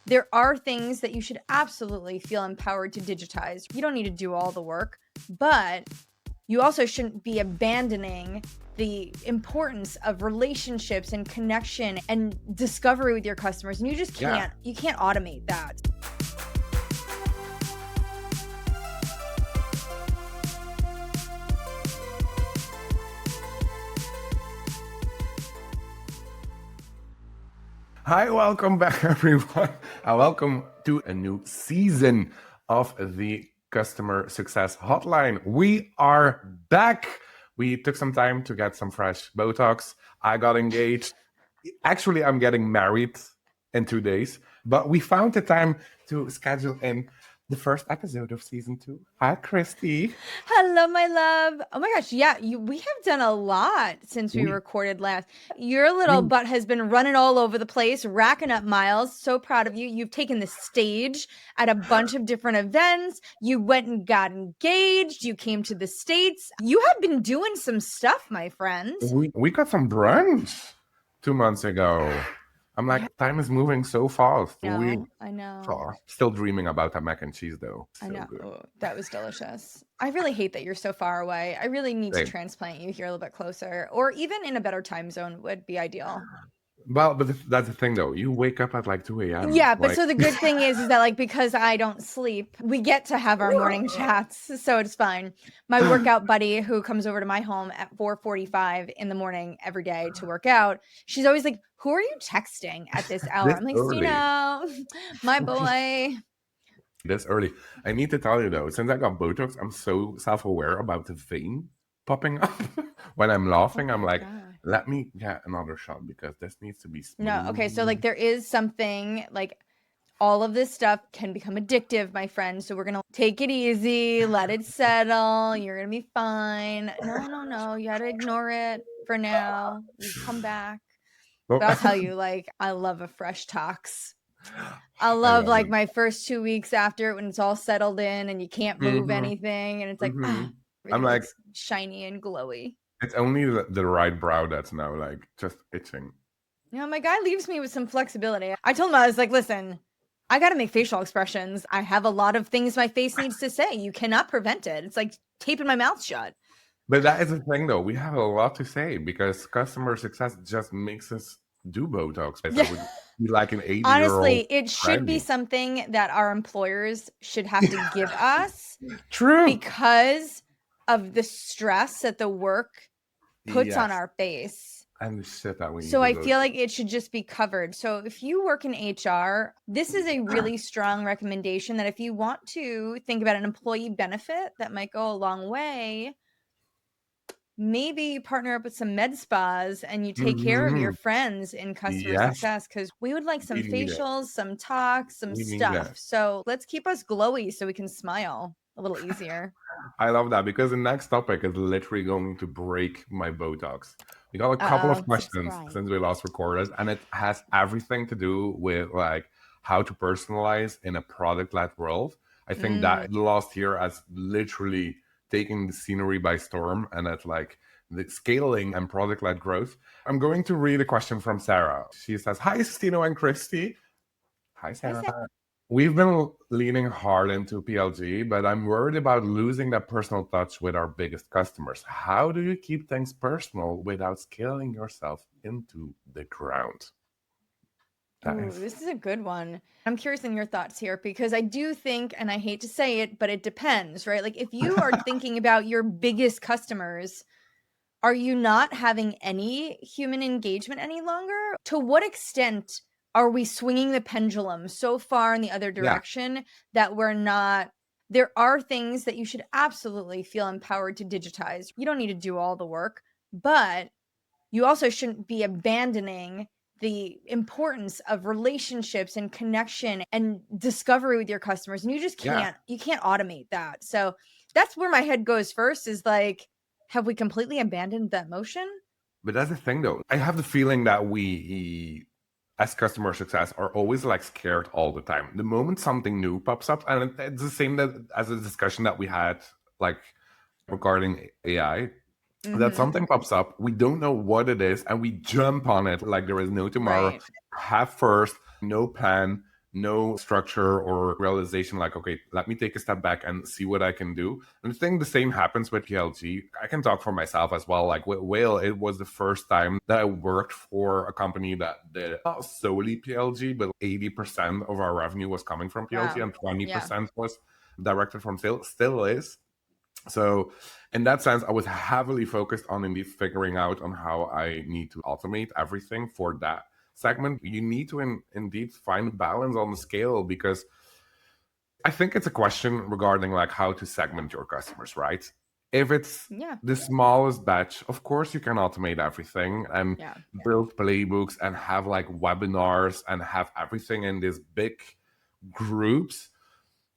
There are things that you should absolutely feel empowered to digitize. You don't need to do all the work, but you also shouldn't be abandoning the importance of relationships and connection and discovery with your customers. And you just can't, you can't automate that. Hi, welcome back, everyone. Welcome to a new season of the Customer Success Hotline. We are back. We took some time to get some fresh Botox. I got engaged. Actually, I'm getting married in 2 days, but we found the time to schedule in the first episode of season 2. Hi, Kristi. Hello, my love. Oh my gosh, yeah, we have done a lot since we recorded last. Your little butt has been running all over the place, racking up miles. So proud of you. You've taken the stage at a bunch of different events. You went and got engaged. You came to the States. You have been doing some stuff, my friend. We got some brunch 2 months ago. I'm like, time is moving so fast. I know. Still dreaming about that mac and cheese, though. I know. Oh, that was delicious. I really hate that you're so far away. I really need to transplant you here a little bit closer, or even in a better time zone would be ideal. Well, but that's the thing, though. You wake up at like 2 a.m. Yeah, but so the good thing is that like because I don't sleep, we get to have our morning chats, so it's fine. My workout buddy who comes over to my home at 4:45 in the morning every day to work out, she's always like, "Who are you texting at this hour?" I'm like, "Stino, my boy." This early. I need to tell you, though, since I got Botox, I'm so self-aware about the vein popping up. When I'm laughing, I'm like, let me get another shot because this needs to be smooth. No, okay, so like there is something like all of this stuff can become addictive, my friend. So we're gonna take it easy, let it settle. You're gonna be fine. No, you gotta ignore it for now. You come back. But I'll tell you, like, I love a fresh tox. I love like my first 2 weeks after when it's all settled in and you can't move anything, and it's like I'm like shiny and glowy. It's only the right brow that's now like just itching. You know, my guy leaves me with some flexibility. I told him, I was like, listen, I got to make facial expressions. I have a lot of things my face needs to say. You cannot prevent it. It's like taping my mouth shut. But that is the thing, though. We have a lot to say because customer success just makes us do Botox. Like an 80-year-old. Honestly, it should be something that our employers should have to give us. True. Because of the stress that the work puts on our face. And the shit that we So I feel like it should just be covered. So if you work in HR, this is a really strong recommendation that if you want to think about an employee benefit that might go a long way, maybe you partner up with some med spas and you take care of your friends in customer success, because we would like some facials, some talks, some stuff. So let's keep us glowy so we can smile a little easier. I love that because the next topic is literally going to break my Botox. We got a couple of questions since we last recorded, and it has everything to do with like how to personalize in a product-led world. I think that the last year has literally taken the scenery by storm, and it's like the scaling and product-led growth. I'm going to read a question from Sarah. She says, "Hi, Stino and Kristi." Hi, Sarah. We've been leaning hard into PLG, but I'm worried about losing that personal touch with our biggest customers. How do you keep things personal without scaling yourself into the ground? This is a good one. I'm curious in your thoughts here, because I do think, and I hate to say it, but it depends, right? Like if you are thinking about your biggest customers, are you not having any human engagement any longer? To what extent are we swinging the pendulum so far in the other direction that we're not? There are things that you should absolutely feel empowered to digitize. You don't need to do all the work, but you also shouldn't be abandoning the importance of relationships and connection and discovery with your customers. And you just can't, you can't automate that. So that's where my head goes first, is like, have we completely abandoned that motion? But that's the thing, though. I have the feeling that we, as customer success, are always like scared all the time. The moment something new pops up, and it's the same as a discussion that we had like regarding AI, that something pops up, we don't know what it is, and we jump on it like there is no tomorrow. Have first, no plan, no structure or realization like, okay, let me take a step back and see what I can do. And I think the same happens with PLG. I can talk for myself as well. Like with Whale, it was the first time that I worked for a company that did not solely PLG, but 80% of our revenue was coming from PLG Wow. and Yeah. 20% was directed from sales, still is. So in that sense, I was heavily focused on indeed figuring out on how I need to automate everything for that segment. You need to indeed find balance on the scale, because I think it's a question regarding like how to segment your customers, right? If it's Yeah. the smallest batch, of course you can automate everything and Yeah. build playbooks and have like webinars and have everything in these big groups.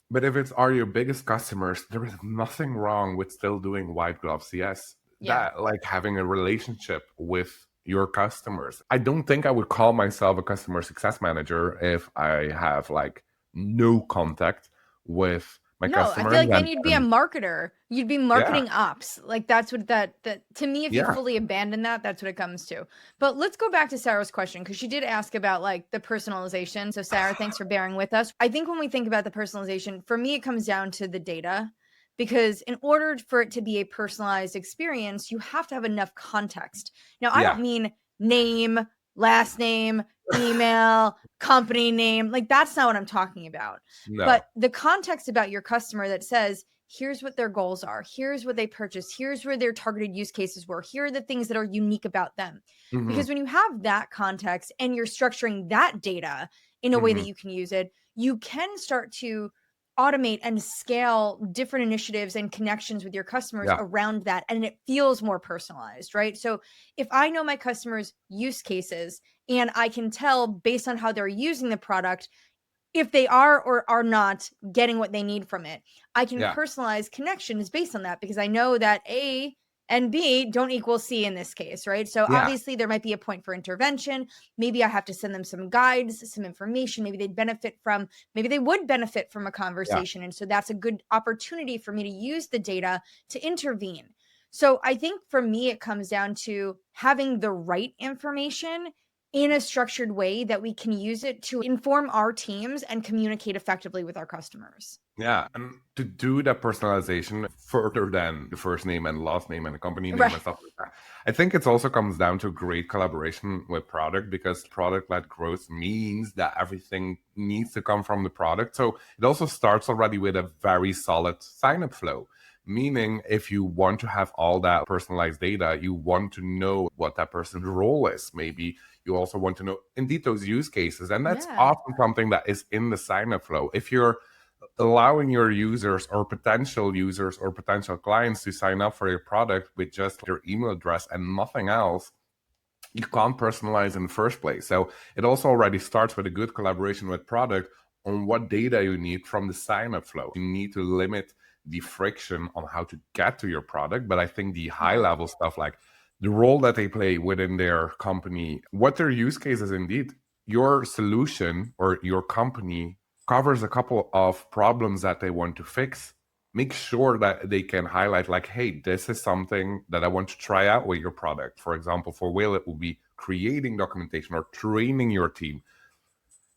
But if it's are your biggest customers, there is nothing wrong with still doing white glove CS. Yeah. That like having a relationship with your customers. I don't think I would call myself a customer success manager if I have like no contact with my No, I customers. feel like then you'd be a marketer. You'd be Yeah, marketing ops. Like that's what that to me, if you yeah, fully abandon that, that's what it comes to. But let's go back to Sarah's question, because she did ask about like the personalization. So Sarah, thanks for bearing with us. I think when we think about the personalization, for me, it comes down to the data, because in order for it to be a personalized experience, you have to have enough context. Now, I yeah. don't mean name, last name, email, company name. Like that's not what I'm talking about, No. but the context about your customer that says, here's what their goals are, here's what they purchase, here's where their targeted use cases were, here are the things that are unique about them. Hmm. Because when you have that context and you're structuring that data in a way that Hmm. you can use it, you can start to automate and scale different initiatives and connections with your customers Yeah, around that. And it feels more personalized, right? So if I know my customers' use cases and I can tell based on how they're using the product, if they are or are not getting what they need from it, I can yeah, personalize connections based on that, because I know that A and B don't equal C in this case, right? So yeah, obviously there might be a point for intervention. Maybe I have to send them some guides, some information. Maybe maybe they would benefit from a yeah, conversation. And so that's a good opportunity for me to use the data to intervene. So I think for me, it comes down to having the right information in a structured way that we can use it to inform our teams and communicate effectively with our customers. yeah. And to do that personalization further than the first name and last name and the company name and Right. stuff like that, I think it also comes down to great collaboration with product, because product-led growth means that everything needs to come from the product. So it also starts already with a very solid sign-up flow. Meaning, if you want to have all that personalized data, you want to know what that person's role is. Maybe you also want to know indeed those use cases. And that's Yeah. often something that is in the sign-up flow. If you're allowing your users or potential clients to sign up for your product with just their email address and nothing else, you can't personalize in the first place. So it also already starts with a good collaboration with product on what data you need from the sign up flow. You need to limit the friction on how to get to your product. But I think the high Yeah. level stuff, like the role that they play within their company, what their use case is, indeed, your solution or your company covers a couple of problems that they want to fix. Make sure that they can highlight like, hey, this is something that I want to try out with your product. For example, for Whale, it will be creating documentation or training your team.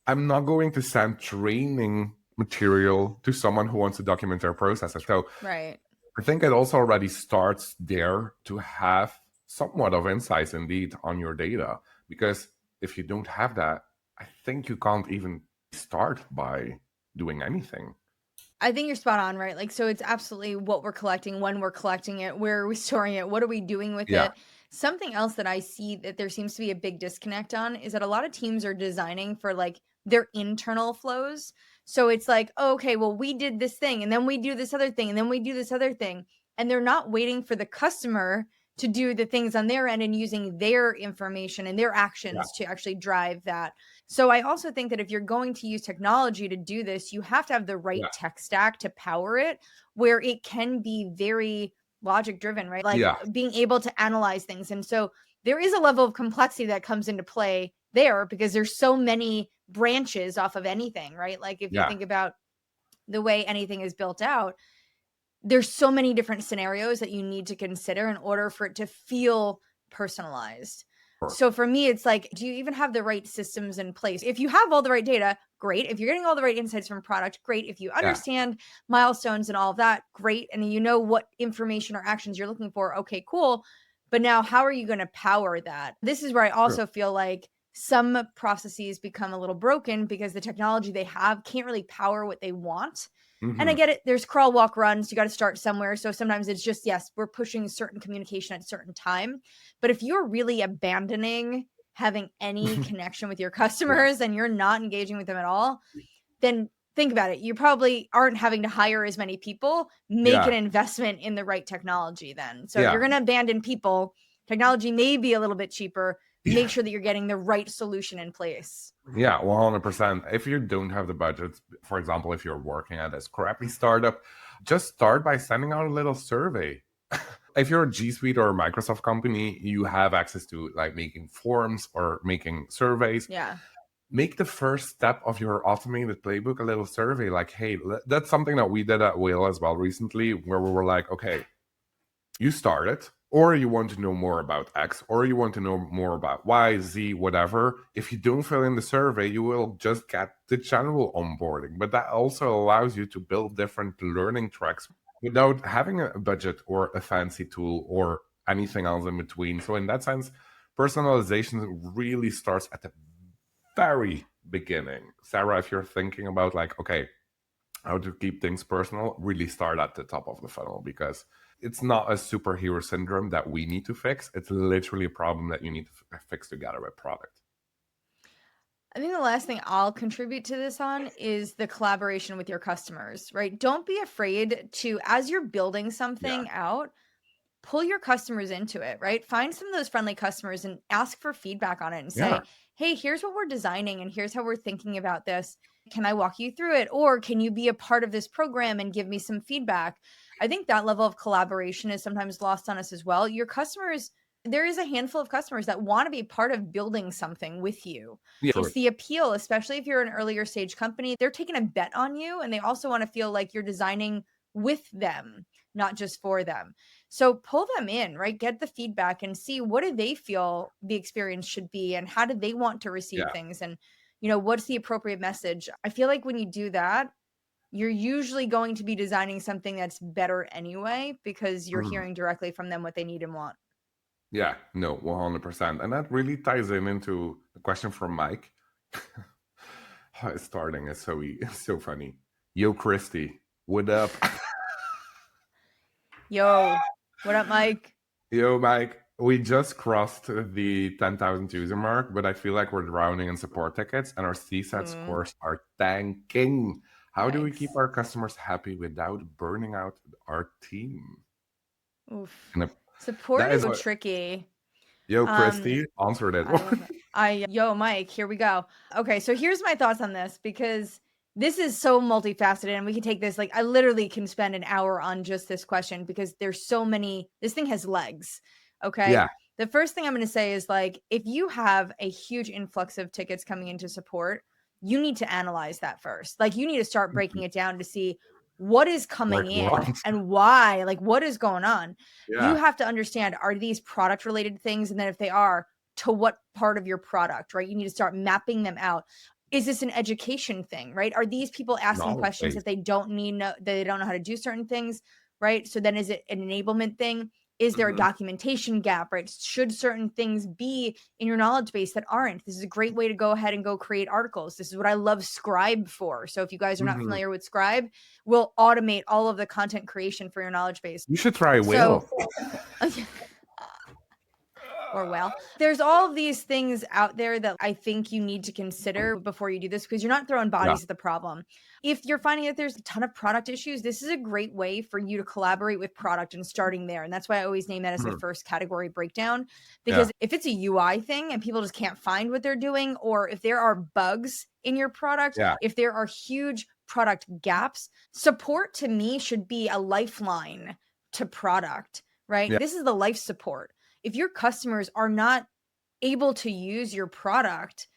I'm not going to send training material to someone who wants to document their processes. So Right. I think it also already starts there to have somewhat of insights indeed on your data. Because if you don't have that, I think you can't even start by doing anything. I think you're spot on, right? Like, so it's absolutely what we're collecting, when we're collecting it, where are we storing it, what are we doing with Yeah. it? Something else that I see that there seems to be a big disconnect on is that a lot of teams are designing for like their internal flows. So it's like, oh, okay, well, we did this thing and then we do this other thing and then we do this other thing. And they're not waiting for the customer to do the things on their end and using their information and their Yeah. actions to actually drive that. So I also think that if you're going to use technology to do this, you have to have the right Yeah. tech stack to power it, where it can be very logic driven, right? Like Yeah. being able to analyze things. And so there is a level of complexity that comes into play there, because there's so many branches off of anything, right? Like if you Yeah. think about the way anything is built out, there's so many different scenarios that you need to consider in order for it to feel personalized. So for me, it's like, do you even have the right systems in place? If you have all the right data, great. If you're getting all the right insights from a product, great. If you understand milestones and all of that, great. And you know what information or actions you're looking for, okay, cool. But now how are you going to power that? This is where I also feel like some processes become a little broken because the technology they have can't really power what they want. And I get it. There's crawl, walk, runs. You got to start somewhere. So sometimes it's just, yes, we're pushing certain communication at a certain time. But if you're really abandoning having any connection with your customers and you're not engaging with them at all, then think about it. You probably aren't having to hire as many people. Make an investment in the right technology then. So if you're going to abandon people, technology may be a little bit cheaper. Make sure that you're getting the right solution in place. Yeah, 100%. If you don't have the budget, for example, if you're working at a crappy startup, just start by sending out a little survey. If you're a G Suite or a Microsoft company, you have access to like making forms or making surveys. Yeah. Make the first step of your automated playbook a little survey. Like, hey, that's something that we did at Whale as well recently, where we were like, okay, you started, or you want to know more about X, or you want to know more about Y, Z, whatever. If you don't fill in the survey, you will just get the general onboarding. But that also allows you to build different learning tracks without having a budget or a fancy tool or anything else in between. So in that sense, personalization really starts at the very beginning. Sarah, if you're thinking about like, okay, how to keep things personal, really start at the top of the funnel, because it's not a superhero syndrome that we need to fix. It's literally a problem that you need to fix together with product. I think the last thing I'll contribute to this on is the collaboration with your customers, right? Don't be afraid to, as you're building something out, pull your customers into it, right? Find some of those friendly customers and ask for feedback on it and say, hey, here's what we're designing and here's how we're thinking about this. Can I walk you through it? Or can you be a part of this program and give me some feedback? I think that level of collaboration is sometimes lost on us as well. Your customers, there is a handful of customers that want to be part of building something with you. It's the appeal, especially if you're an earlier stage company. They're taking a bet on you and they also want to feel like you're designing with them, not just for them. So pull them in, right? Get the feedback and see what do they feel the experience should be and how do they want to receive things, and what's the appropriate message. I feel like when you do that, you're usually going to be designing something that's better anyway because you're hearing directly from them what they need and want. Yeah, no, 100%. And that really ties into the question from Mike. Starting is so funny. Yo, Kristi, what up? Yo, what up, Mike? Yo, Mike. We just crossed the 10,000 user mark, but I feel like we're drowning in support tickets and our CSAT scores are tanking. How do we keep our customers happy without burning out our team? Oof. Support is so tricky. Yo, Kristi, answer it. Yo, Mike, here we go. Okay, so here's my thoughts on this, because this is so multifaceted and we can take this, like I literally can spend an hour on just this question because there's so many, this thing has legs. Okay. Yeah. The first thing I'm going to say is, like, if you have a huge influx of tickets coming into support, you need to analyze that first. Like, you need to start breaking it down to see what is coming in and why, like what is going on. You have to understand, are these product related things? And then if they are, to what part of your product, right? You need to start mapping them out. Is this an education thing, right? Are these people asking questions that they don't that they don't know how to do certain things, right? So then is it an enablement thing? Is there a documentation gap, right? Should certain things be in your knowledge base that aren't? This is a great way to go ahead and go create articles. This is what I love Scribe for. So if you guys are not familiar with Scribe, we'll automate all of the content creation for your knowledge base. You should try Whale. Or well, there's all of these things out there that I think you need to consider before you do this, because you're not throwing bodies at the problem. If you're finding that there's a ton of product issues, this is a great way for you to collaborate with product and starting there. And that's why I always name that as the first category breakdown, because if it's a UI thing and people just can't find what they're doing, or if there are bugs in your product, if there are huge product gaps, support to me should be a lifeline to product, right? This is the life support. If your customers are not able to use your product,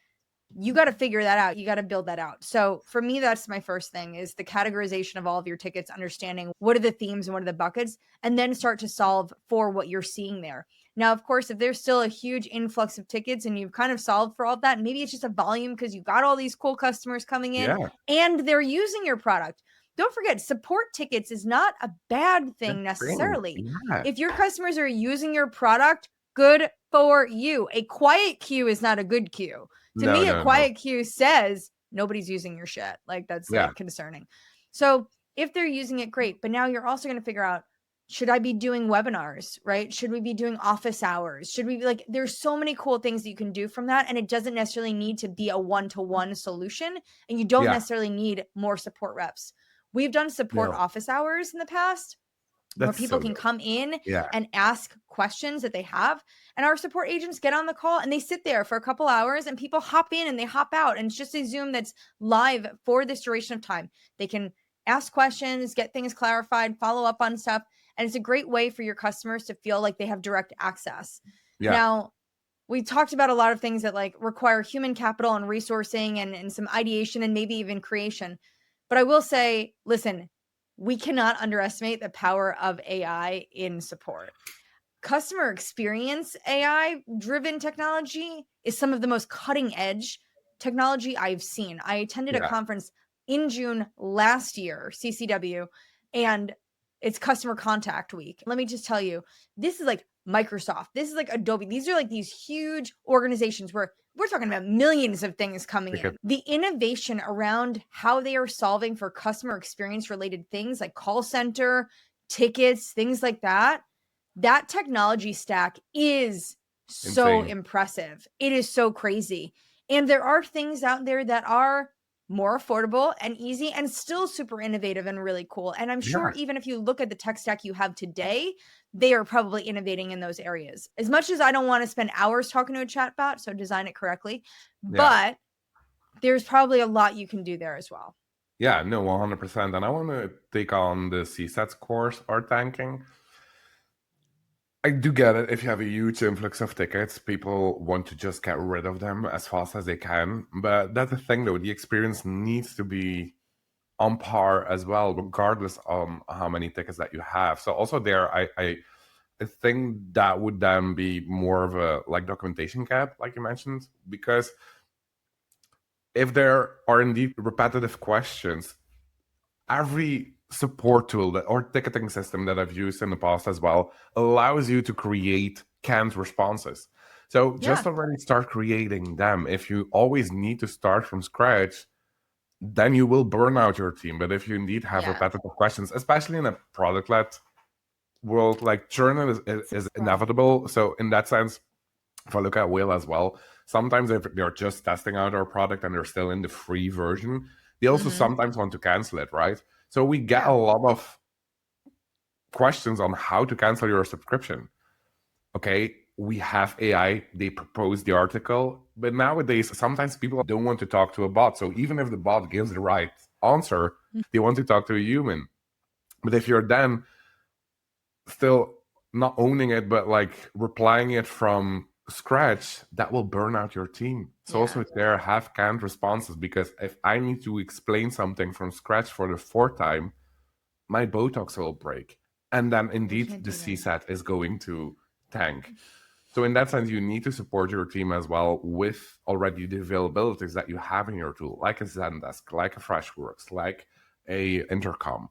you got to figure that out. You got to build that out. So for me, that's my first thing, is the categorization of all of your tickets, understanding what are the themes and what are the buckets, and then start to solve for what you're seeing there. Now, of course, if there's still a huge influx of tickets and you've kind of solved for all of that, maybe it's just a volume because you got all these cool customers coming in and they're using your product. Don't forget, support tickets is not a bad thing necessarily. If your customers are using your product, good for you. A quiet queue is not a good queue. To me, a quiet queue says nobody's using your shit. Like, that's like concerning. So if they're using it, great. But now you're also going to figure out, should I be doing webinars, right? Should we be doing office hours? Should we be like, there's so many cool things that you can do from that. And it doesn't necessarily need to be a one-to-one solution. And you don't necessarily need more support reps. We've done support office hours in the past where people can come in and ask questions that they have. And our support agents get on the call and they sit there for a couple hours and people hop in and they hop out. And it's just a Zoom that's live for this duration of time. They can ask questions, get things clarified, follow up on stuff. And it's a great way for your customers to feel like they have direct access. Now, we talked about a lot of things that like require human capital and resourcing and some ideation and maybe even creation. But I will say, listen, we cannot underestimate the power of AI in support. Customer experience AI driven technology is some of the most cutting edge technology I've seen. I attended a conference in June last year, CCW, and it's Customer Contact Week. Let me just tell you, this is like Microsoft. This is like Adobe. These are like these huge organizations where we're talking about millions of things coming in. The innovation around how they are solving for customer experience related things like call center, tickets, things like that, that technology stack is so impressive. It is so crazy. And there are things out there that are more affordable and easy and still super innovative and really cool. And I'm sure even if you look at the tech stack you have today, they are probably innovating in those areas. As much as I don't want to spend hours talking to a chatbot, so design it correctly, but there's probably a lot you can do there as well. Yeah, no, 100%. And I want to take on the CSAT scores are tanking. I do get it. If you have a huge influx of tickets, people want to just get rid of them as fast as they can. But that's the thing, though. The experience needs to be on par as well, regardless on how many tickets that you have. So also there, I think that would then be more of a like documentation cap, like you mentioned, because if there are indeed repetitive questions, every support tool that, or ticketing system that I've used in the past as well allows you to create canned responses. So just already start creating them. If you always need to start from scratch, then you will burn out your team. But if you indeed have repetitive questions, especially in a product-led world, like churn is inevitable. So in that sense, if I look at Whale as well, sometimes if they're just testing out our product and they're still in the free version, they also sometimes want to cancel it, right? So we get a lot of questions on how to cancel your subscription. Okay, we have AI, they propose the article, but nowadays, sometimes people don't want to talk to a bot. So even if the bot gives the right answer, they want to talk to a human. But if you're then still not owning it, but like replying it from scratch, that will burn out your team. So also there, have canned responses, because if I need to explain something from scratch for the 4th time, my Botox will break. And then indeed the CSAT is going to tank. So in that sense, you need to support your team as well with already the availabilities that you have in your tool, like a Zendesk, like a Freshworks, like a Intercom.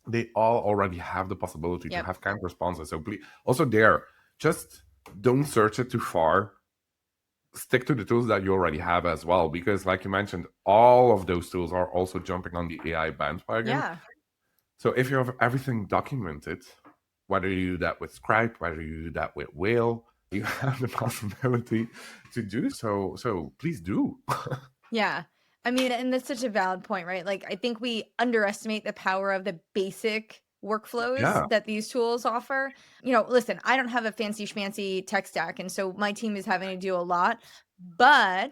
They all already have the possibility to have canned responses. So please, also there, just don't search it too far. Stick to the tools that you already have as well, because like you mentioned, all of those tools are also jumping on the AI bandwagon. So if you have everything documented, whether you do that with Scribe, whether you do that with Whale, you have the possibility to do so. So please do. I mean, and that's such a valid point, right? Like, I think we underestimate the power of the basic workflows that these tools offer. You know, listen, I don't have a fancy schmancy tech stack, and so my team is having to do a lot, but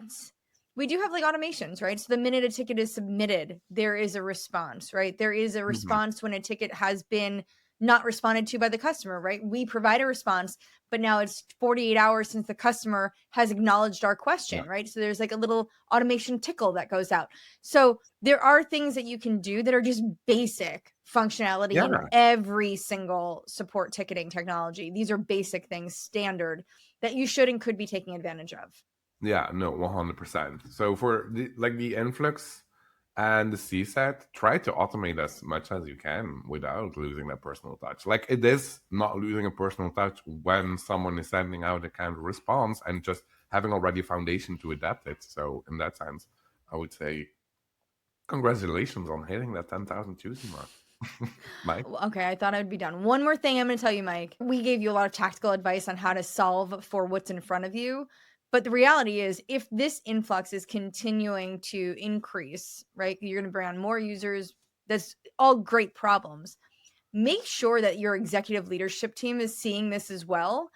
we do have like automations, right? So the minute a ticket is submitted, there is a response, right? There is a response when a ticket has been not responded to by the customer, right? We provide a response, but now it's 48 hours since the customer has acknowledged our question, right? So there's like a little automation tickle that goes out. So there are things that you can do that are just basic functionality in every single support ticketing technology. These are basic things, standard, that you should and could be taking advantage of. Yeah, no, 100%. So for the influx and the CSAT, try to automate as much as you can without losing that personal touch. Like, it is not losing a personal touch when someone is sending out a kind of response and just having already a foundation to adapt it. So in that sense, I would say congratulations on hitting that 10,000 user mark. Mike? Okay, I thought I'd be done. One more thing I'm going to tell you, Mike. We gave you a lot of tactical advice on how to solve for what's in front of you. But the reality is, if this influx is continuing to increase, right, you're going to bring on more users. That's all great problems. Make sure that your executive leadership team is seeing this as well,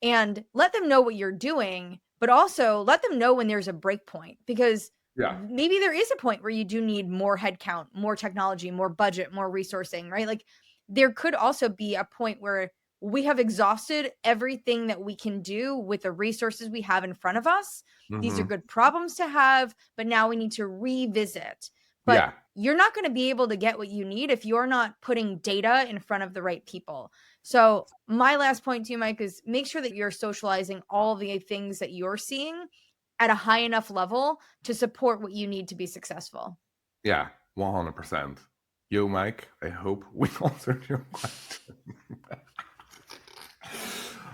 and let them know what you're doing, but also let them know when there's a break point, because maybe there is a point where you do need more headcount, more technology, more budget, more resourcing, right? Like, there could also be a point where we have exhausted everything that we can do with the resources we have in front of us. These are good problems to have, but now we need to revisit. But you're not going to be able to get what you need if you're not putting data in front of the right people. So my last point to you, Mike, is make sure that you're socializing all the things that you're seeing at a high enough level to support what you need to be successful. Yeah, 100%. Yo, Mike, I hope we answered your question.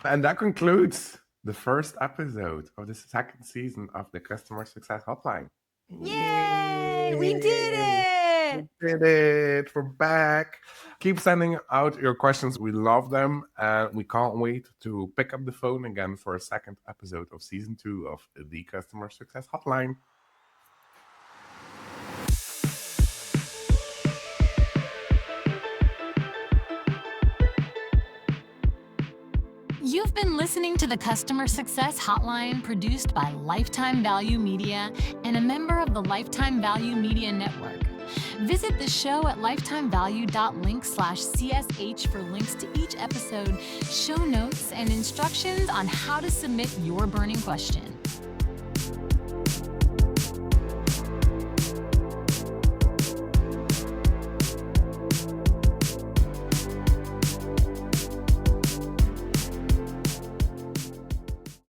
And that concludes the first episode of the second season of the Customer Success Hotline. Yay! We did it! We did it! We're back! Keep sending out your questions. We love them. And we can't wait to pick up the phone again for a second episode of season 2 of the Customer Success Hotline. You've been listening to the Customer Success Hotline, produced by Lifetime Value Media and a member of the Lifetime Value Media Network. Visit the show at lifetimevalue.link/CSH for links to each episode, show notes, and instructions on how to submit your burning question.